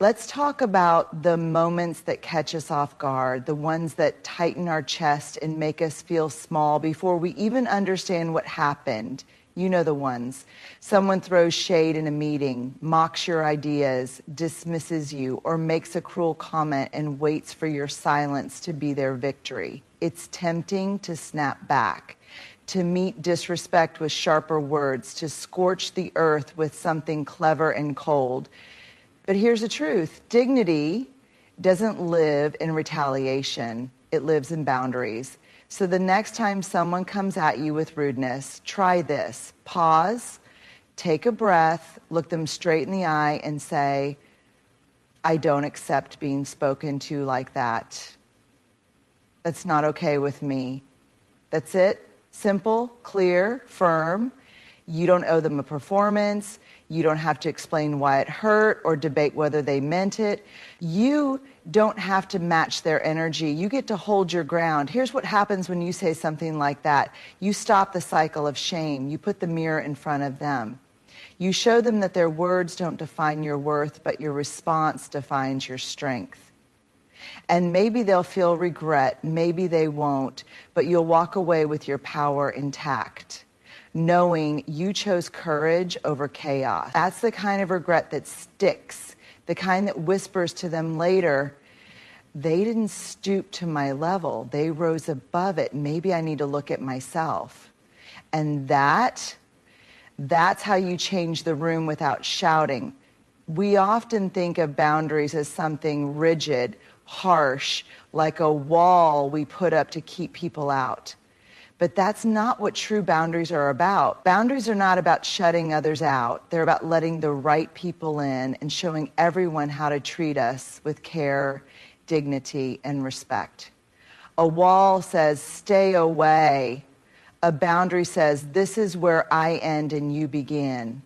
Let's talk about the moments that catch us off guard, the ones that tighten our chest and make us feel small before we even understand what happened. You know the ones. Someone throws shade in a meeting, mocks your ideas, dismisses you, or makes a cruel comment and waits for your silence to be their victory. It's tempting to snap back, to meet disrespect with sharper words, to scorch the earth with something clever and cold. But here's the truth. Dignity doesn't live in retaliation. It lives in boundaries. So the next time someone comes at you with rudeness, try this. Pause, take a breath, look them straight in the eye and say, I don't accept being spoken to like that. That's not okay with me. That's it. Simple, clear, firm. You don't owe them a performance. You don't have to explain why it hurt or debate whether they meant it. You don't have to match their energy. You get to hold your ground. Here's what happens when you say something like that. You stop the cycle of shame. You put the mirror in front of them. You show them that their words don't define your worth, but your response defines your strength. And maybe they'll feel regret, maybe they won't, but you'll walk away with your power intact, knowing you chose courage over chaos. That's the kind of regret that sticks, the kind that whispers to them later, they didn't stoop to my level, they rose above it, maybe I need to look at myself. And that's how you change the room without shouting. We often think of boundaries as something rigid, harsh, like a wall we put up to keep people out. But that's not what true boundaries are about. Boundaries are not about shutting others out. They're about letting the right people in and showing everyone how to treat us with care, dignity, and respect. A wall says, stay away. A boundary says, this is where I end and you begin.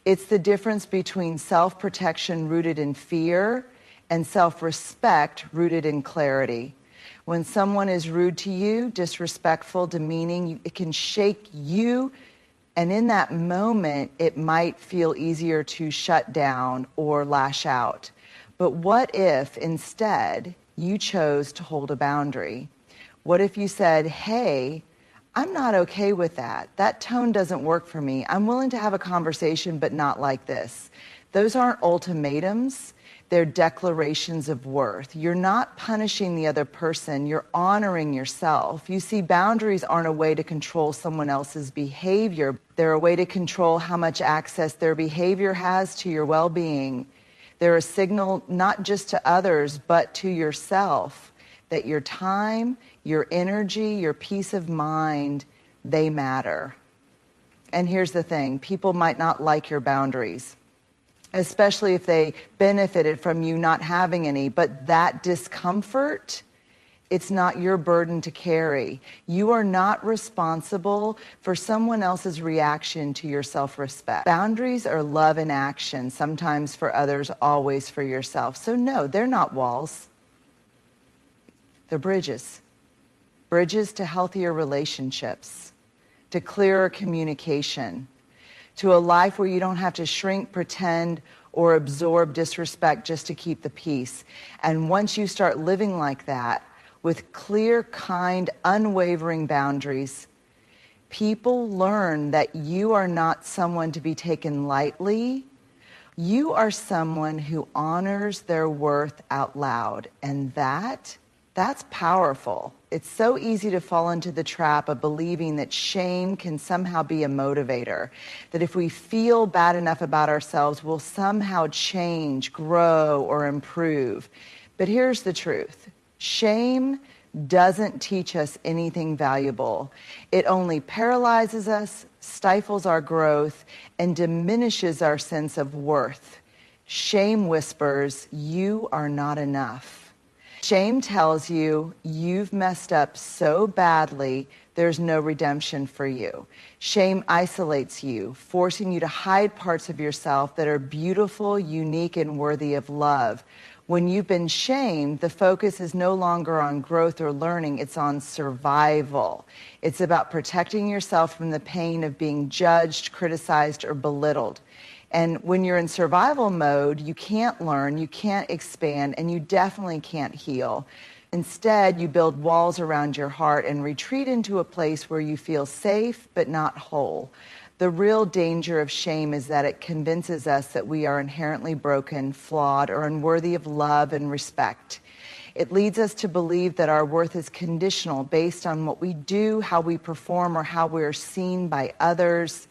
It's the difference between self-protection rooted in fear and self-respect rooted in clarity. When someone is rude to you, disrespectful, demeaning, it can shake you. And in that moment, it might feel easier to shut down or lash out. But what if instead you chose to hold a boundary? What if you said, hey, I'm not okay with that. That tone doesn't work for me. I'm willing to have a conversation, but not like this. Those aren't ultimatums. They're declarations of worth. You're not punishing the other person. You're honoring yourself. You see, boundaries aren't a way to control someone else's behavior. They're a way to control how much access their behavior has to your well-being. They're a signal not just to others, but to yourself, that your time, your energy, your peace of mind, they matter. And here's the thing, people might not like your boundaries, especially if they benefited from you not having any. But that discomfort, it's not your burden to carry. You are not responsible for someone else's reaction to your self-respect. Boundaries are love in action, sometimes for others, always for yourself. So no, they're not walls. They're bridges. Bridges to healthier relationships, to clearer communication, to a life where you don't have to shrink, pretend, or absorb disrespect just to keep the peace. And once you start living like that, with clear, kind, unwavering boundaries, people learn that you are not someone to be taken lightly. You are someone who honors their worth out loud. And that's powerful. It's so easy to fall into the trap of believing that shame can somehow be a motivator, that if we feel bad enough about ourselves, we'll somehow change, grow, or improve. But here's the truth. Shame doesn't teach us anything valuable. It only paralyzes us, stifles our growth, and diminishes our sense of worth. Shame whispers, you are not enough. Shame tells you you've messed up so badly, there's no redemption for you. Shame isolates you, forcing you to hide parts of yourself that are beautiful, unique, and worthy of love. When you've been shamed, the focus is no longer on growth or learning, it's on survival. It's about protecting yourself from the pain of being judged, criticized, or belittled. And when you're in survival mode, you can't learn, you can't expand, and you definitely can't heal. Instead, you build walls around your heart and retreat into a place where you feel safe but not whole. The real danger of shame is that it convinces us that we are inherently broken, flawed, or unworthy of love and respect. It leads us to believe that our worth is conditional based on what we do, how we perform, or how we are seen by others.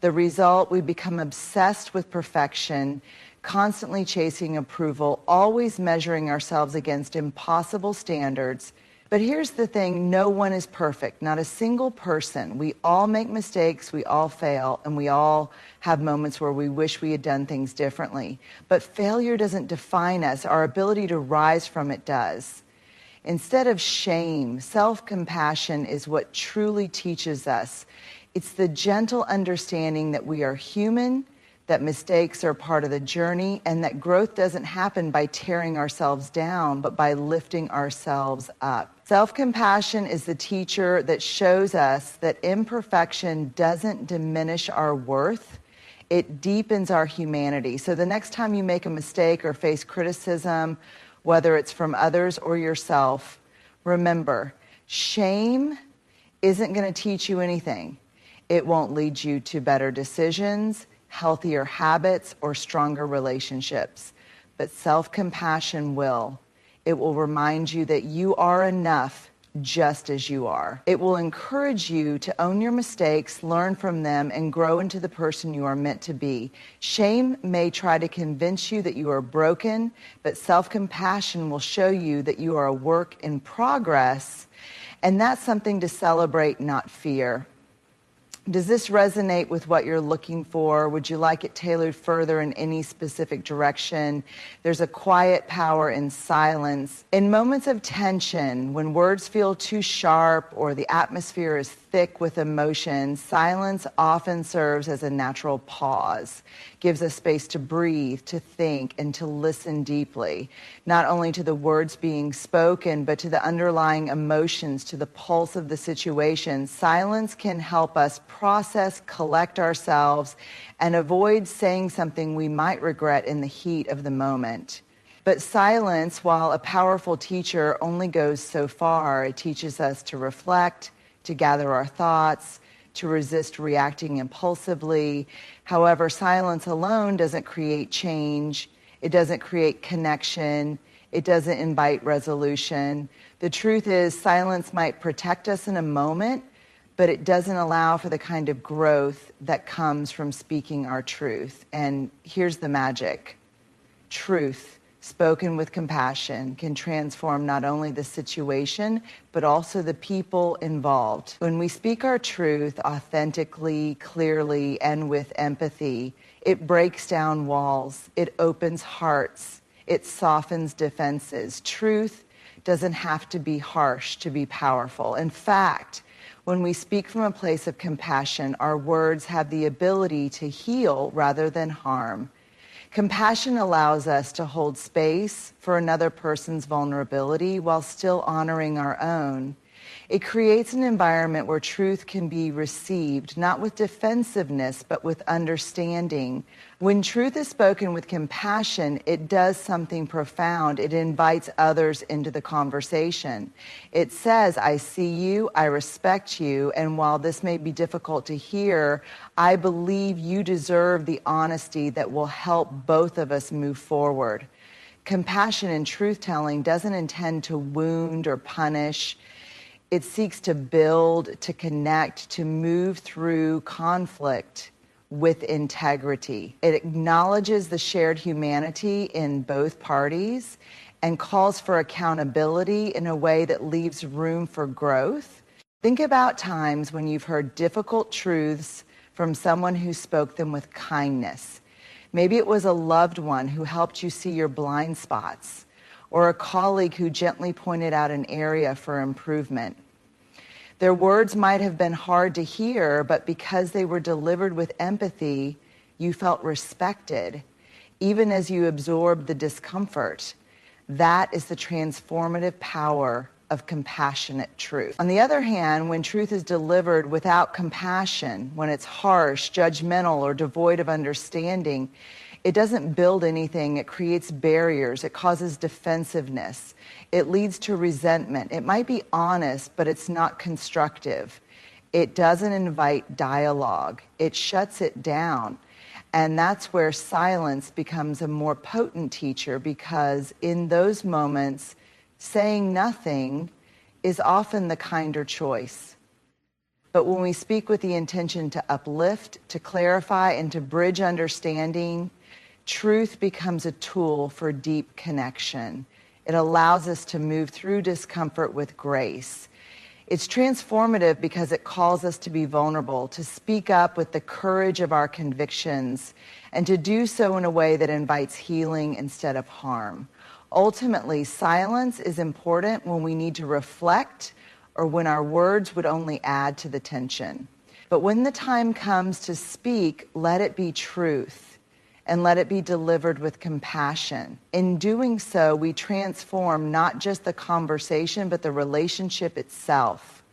The result, we become obsessed with perfection, constantly chasing approval, always measuring ourselves against impossible standards. But here's the thing, no one is perfect, not a single person. We all make mistakes, we all fail, and we all have moments where we wish we had done things differently. But failure doesn't define us, our ability to rise from it does. Instead of shame, self-compassion is what truly teaches us. It's the gentle understanding that we are human, that mistakes are part of the journey, and that growth doesn't happen by tearing ourselves down, but by lifting ourselves up. Self-compassion is the teacher that shows us that imperfection doesn't diminish our worth, it deepens our humanity. So the next time you make a mistake or face criticism, whether it's from others or yourself, remember, shame isn't going to teach you anything. It won't lead you to better decisions, healthier habits, or stronger relationships. But self-compassion will. It will remind you that you are enough just as you are. It will encourage you to own your mistakes, learn from them, and grow into the person you are meant to be. Shame may try to convince you that you are broken, but self-compassion will show you that you are a work in progress, and that's something to celebrate, not fear. Does this resonate with what you're looking for? Would you like it tailored further in any specific direction? There's a quiet power in silence. In moments of tension, when words feel too sharp or the atmosphere is thick with emotion, silence often serves as a natural pause, gives us space to breathe, to think, and to listen deeply, not only to the words being spoken, but to the underlying emotions, to the pulse of the situation. Silence can help us process, collect ourselves, and avoid saying something we might regret in the heat of the moment. But silence, while a powerful teacher, only goes so far. It teaches us to reflect, to gather our thoughts, to resist reacting impulsively. However, silence alone doesn't create change. It doesn't create connection. It doesn't invite resolution. The truth is, silence might protect us in a moment, but it doesn't allow for the kind of growth that comes from speaking our truth. And here's the magic. Truth, spoken with compassion, can transform not only the situation, but also the people involved. When we speak our truth authentically, clearly, and with empathy, it breaks down walls, it opens hearts, it softens defenses. Truth doesn't have to be harsh to be powerful. In fact, when we speak from a place of compassion, our words have the ability to heal rather than harm. Compassion allows us to hold space for another person's vulnerability while still honoring our own. It creates an environment where truth can be received, not with defensiveness, but with understanding. When truth is spoken with compassion, it does something profound. It invites others into the conversation. It says, I see you, I respect you, and while this may be difficult to hear, I believe you deserve the honesty that will help both of us move forward. Compassion in truth-telling doesn't intend to wound or punish. It seeks to build, to connect, to move through conflict with integrity. It acknowledges the shared humanity in both parties and calls for accountability in a way that leaves room for growth. Think about times when you've heard difficult truths from someone who spoke them with kindness. Maybe it was a loved one who helped you see your blind spots, or a colleague who gently pointed out an area for improvement. Their words might have been hard to hear, but because they were delivered with empathy, you felt respected, even as you absorbed the discomfort. That is the transformative power of compassionate truth. On the other hand, when truth is delivered without compassion, when it's harsh, judgmental, or devoid of understanding, it doesn't build anything. It creates barriers. It causes defensiveness. It leads to resentment. It might be honest, but it's not constructive. It doesn't invite dialogue. It shuts it down. And that's where silence becomes a more potent teacher, because in those moments, saying nothing is often the kinder choice. But when we speak with the intention to uplift, to clarify, and to bridge understanding, truth becomes a tool for deep connection. It allows us to move through discomfort with grace. It's transformative because it calls us to be vulnerable, to speak up with the courage of our convictions, and to do so in a way that invites healing instead of harm. Ultimately, silence is important when we need to reflect or when our words would only add to the tension. But when the time comes to speak, let it be truth, and let it be delivered with compassion. In doing so, we transform not just the conversation, but the relationship itself,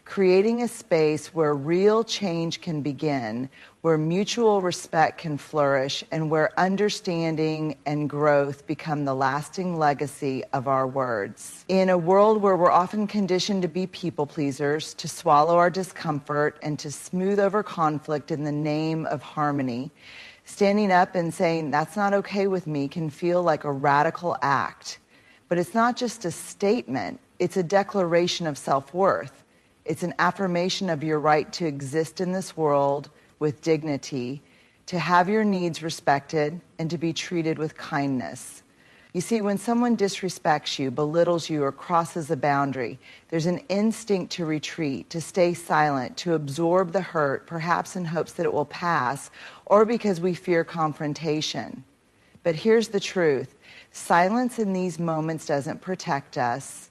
creating a space where real change can begin, where mutual respect can flourish, and where understanding and growth become the lasting legacy of our words. In a world where we're often conditioned to be people pleasers, to swallow our discomfort, and to smooth over conflict in the name of harmony, standing up and saying, "That's not okay with me," can feel like a radical act. But it's not just a statement, it's a declaration of self-worth. It's an affirmation of your right to exist in this world with dignity, to have your needs respected, and to be treated with kindness. You see, when someone disrespects you, belittles you, or crosses a boundary, there's an instinct to retreat, to stay silent, to absorb the hurt, perhaps in hopes that it will pass, or because we fear confrontation. But here's the truth. Silence in these moments doesn't protect us.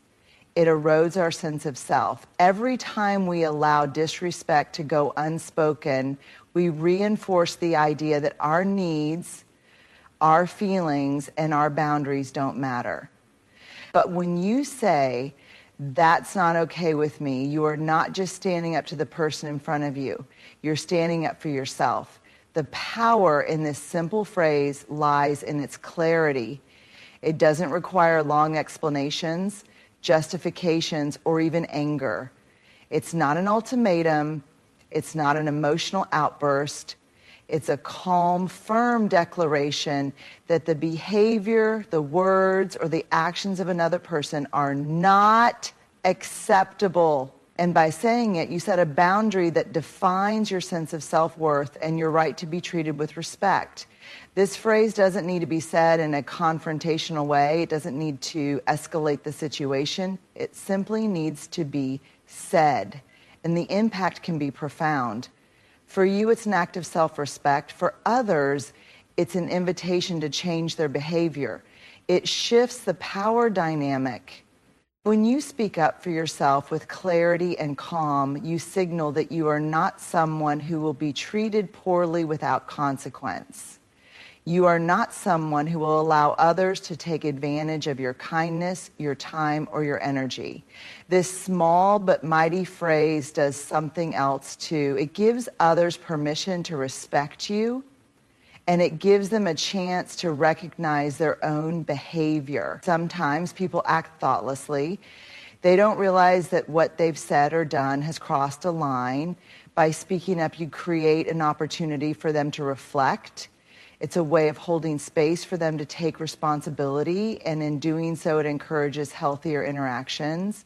It erodes our sense of self. Every time we allow disrespect to go unspoken, we reinforce the idea that our needs, our feelings, and our boundaries don't matter. But when you say, "That's not okay with me," you are not just standing up to the person in front of you. You're standing up for yourself. The power in this simple phrase lies in its clarity. It doesn't require long explanations, justifications, or even anger. It's not an ultimatum. It's not an emotional outburst. It's a calm, firm declaration that the behavior, the words, or the actions of another person are not acceptable. And by saying it, you set a boundary that defines your sense of self-worth and your right to be treated with respect. This phrase doesn't need to be said in a confrontational way. It doesn't need to escalate the situation. It simply needs to be said. And the impact can be profound. For you, it's an act of self-respect. For others, it's an invitation to change their behavior. It shifts the power dynamic. When you speak up for yourself with clarity and calm, you signal that you are not someone who will be treated poorly without consequence. You are not someone who will allow others to take advantage of your kindness, your time, or your energy. This small but mighty phrase does something else too. It gives others permission to respect you, and it gives them a chance to recognize their own behavior. Sometimes people act thoughtlessly. They don't realize that what they've said or done has crossed a line. By speaking up, you create an opportunity for them to reflect. It's a way of holding space for them to take responsibility, and in doing so, it encourages healthier interactions.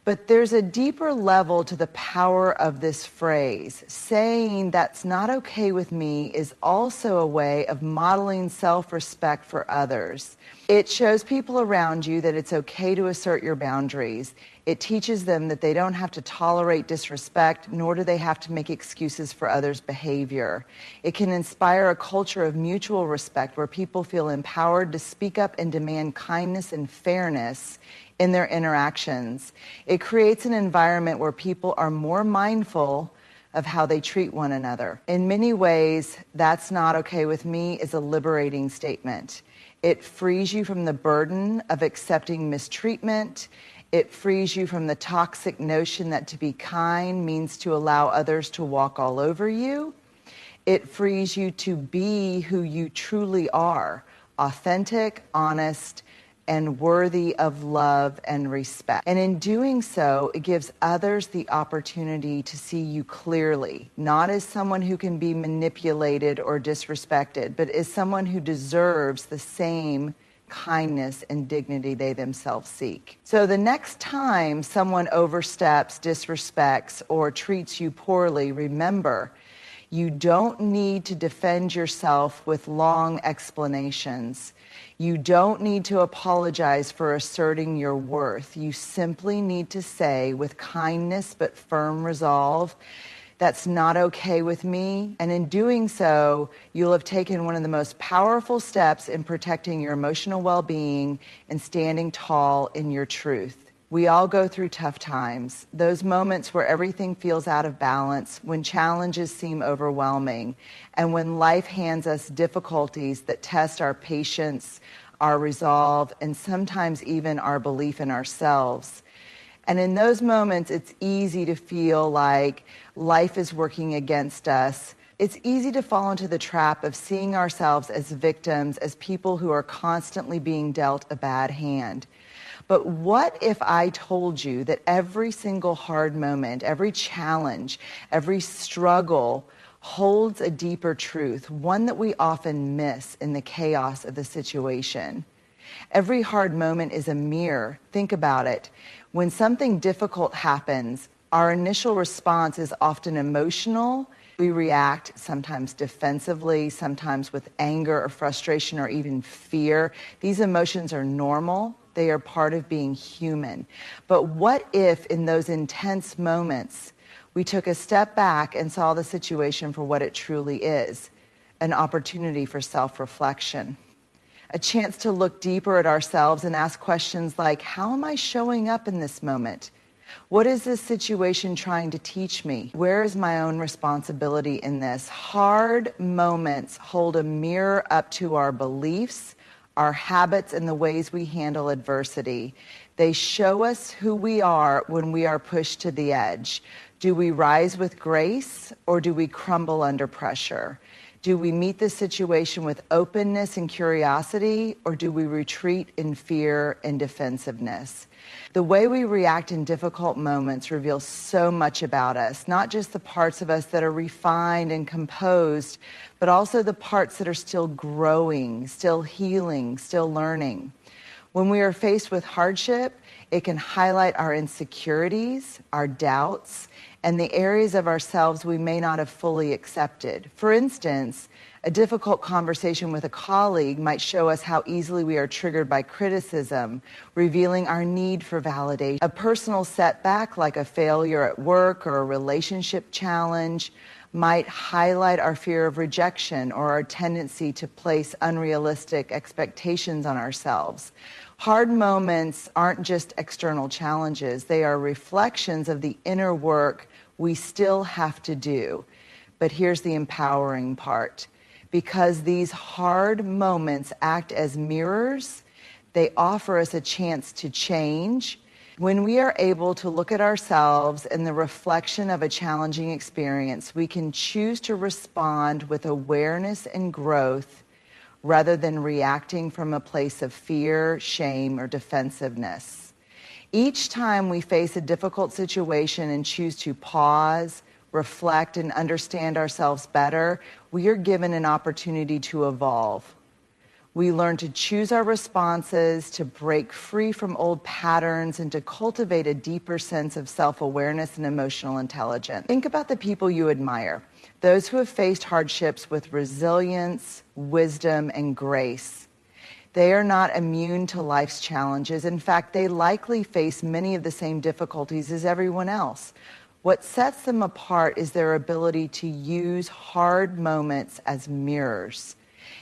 But there's a deeper level to the power of this phrase. Saying "that's not okay with me" is also a way of modeling self-respect for others. It shows people around you that it's okay to assert your boundaries. It teaches them that they don't have to tolerate disrespect, nor do they have to make excuses for others' behavior. It can inspire a culture of mutual respect where people feel empowered to speak up and demand kindness and fairness in their interactions. It creates an environment where people are more mindful of how they treat one another. In many ways, "that's not okay with me" is a liberating statement. It frees you from the burden of accepting mistreatment It frees you from the toxic notion that to be kind means to allow others to walk all over you. It frees you to be who you truly are, authentic, honest, and worthy of love and respect. And in doing so, it gives others the opportunity to see you clearly, not as someone who can be manipulated or disrespected, but as someone who deserves the same kindness and dignity they themselves seek. So the next time someone oversteps, disrespects, or treats you poorly, remember, you don't need to defend yourself with long explanations. You don't need to apologize for asserting your worth. You simply need to say with kindness but firm resolve, "That's not okay with me." And in doing so, you'll have taken one of the most powerful steps in protecting your emotional well-being and standing tall in your truth. We all go through tough times, those moments where everything feels out of balance, when challenges seem overwhelming, and when life hands us difficulties that test our patience, our resolve, and sometimes even our belief in ourselves. And in those moments, it's easy to feel like life is working against us. It's easy to fall into the trap of seeing ourselves as victims, as people who are constantly being dealt a bad hand. But what if I told you that every single hard moment, every challenge, every struggle holds a deeper truth, one that we often miss in the chaos of the situation? Every hard moment is a mirror. Think about it. When something difficult happens, our initial response is often emotional. We react sometimes defensively, sometimes with anger or frustration or even fear. These emotions are normal. They are part of being human. But what if in those intense moments we took a step back and saw the situation for what it truly is, an opportunity for self-reflection, a chance to look deeper at ourselves and ask questions like, how am I showing up in this moment? What is this situation trying to teach me? Where is my own responsibility in this? Hard moments hold a mirror up to our beliefs, our habits, and the ways we handle adversity. They show us who we are when we are pushed to the edge. Do we rise with grace or do we crumble under pressure? Do we meet the situation with openness and curiosity, or do we retreat in fear and defensiveness? The way we react in difficult moments reveals so much about us, not just the parts of us that are refined and composed, but also the parts that are still growing, still healing, still learning. When we are faced with hardship, it can highlight our insecurities, our doubts, and the areas of ourselves we may not have fully accepted. For instance, a difficult conversation with a colleague might show us how easily we are triggered by criticism, revealing our need for validation. A personal setback, like a failure at work or a relationship challenge, might highlight our fear of rejection or our tendency to place unrealistic expectations on ourselves. Hard moments aren't just external challenges. They are reflections of the inner work we still have to do. But here's the empowering part. Because these hard moments act as mirrors, they offer us a chance to change. When we are able to look at ourselves in the reflection of a challenging experience, we can choose to respond with awareness and growth rather than reacting from a place of fear, shame, or defensiveness. Each time we face a difficult situation and choose to pause, reflect, and understand ourselves better, we are given an opportunity to evolve. We learn to choose our responses, to break free from old patterns, and to cultivate a deeper sense of self-awareness and emotional intelligence. Think about the people you admire, those who have faced hardships with resilience, wisdom, and grace. They are not immune to life's challenges. In fact, they likely face many of the same difficulties as everyone else. What sets them apart is their ability to use hard moments as mirrors.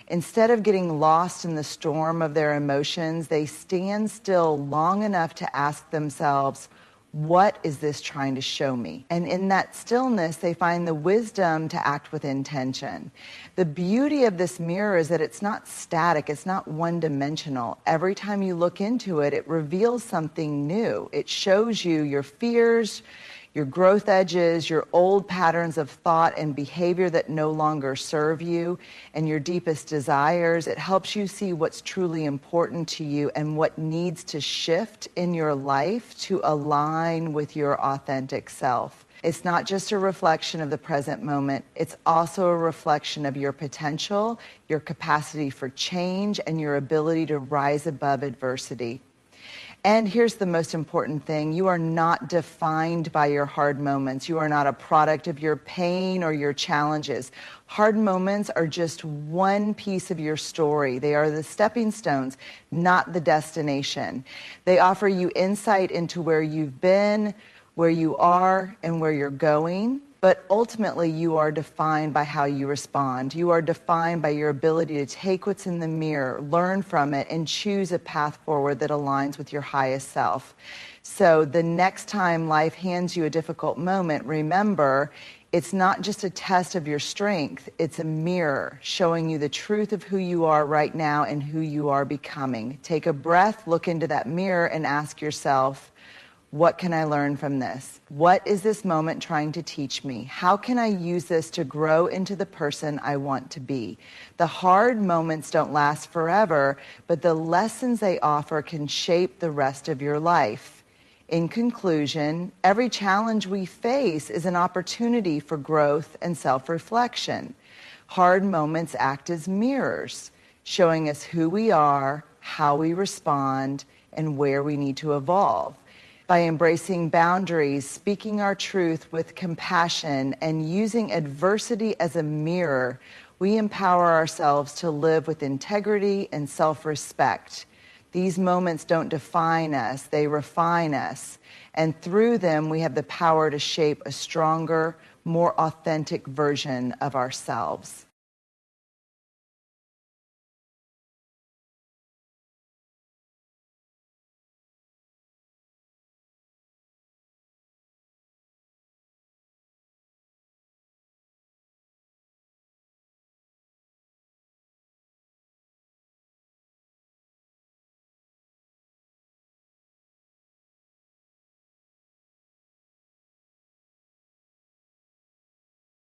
Instead of getting lost in the storm of their emotions, they stand still long enough to ask themselves, What is this trying to show me? And in that stillness, they find the wisdom to act with intention. The beauty of this mirror is that it's not static, it's not one-dimensional. Every time you look into it, it reveals something new. It shows you your fears, your growth edges, your old patterns of thought and behavior that no longer serve you, and your deepest desires. It helps you see what's truly important to you and what needs to shift in your life to align with your authentic self. It's not just a reflection of the present moment, it's also a reflection of your potential, your capacity for change, and your ability to rise above adversity. And here's the most important thing. You are not defined by your hard moments. You are not a product of your pain or your challenges. Hard moments are just one piece of your story. They are the stepping stones, not the destination. They offer you insight into where you've been, where you are, and where you're going. But ultimately, you are defined by how you respond. You are defined by your ability to take what's in the mirror, learn from it, and choose a path forward that aligns with your highest self. So the next time life hands you a difficult moment, remember, it's not just a test of your strength. It's a mirror showing you the truth of who you are right now and who you are becoming. Take a breath, look into that mirror, and ask yourself, what can I learn from this? What is this moment trying to teach me? How can I use this to grow into the person I want to be? The hard moments don't last forever, but the lessons they offer can shape the rest of your life. In conclusion, every challenge we face is an opportunity for growth and self-reflection. Hard moments act as mirrors, showing us who we are, how we respond, and where we need to evolve. By embracing boundaries, speaking our truth with compassion, and using adversity as a mirror, we empower ourselves to live with integrity and self-respect. These moments don't define us, they refine us. And through them, we have the power to shape a stronger, more authentic version of ourselves.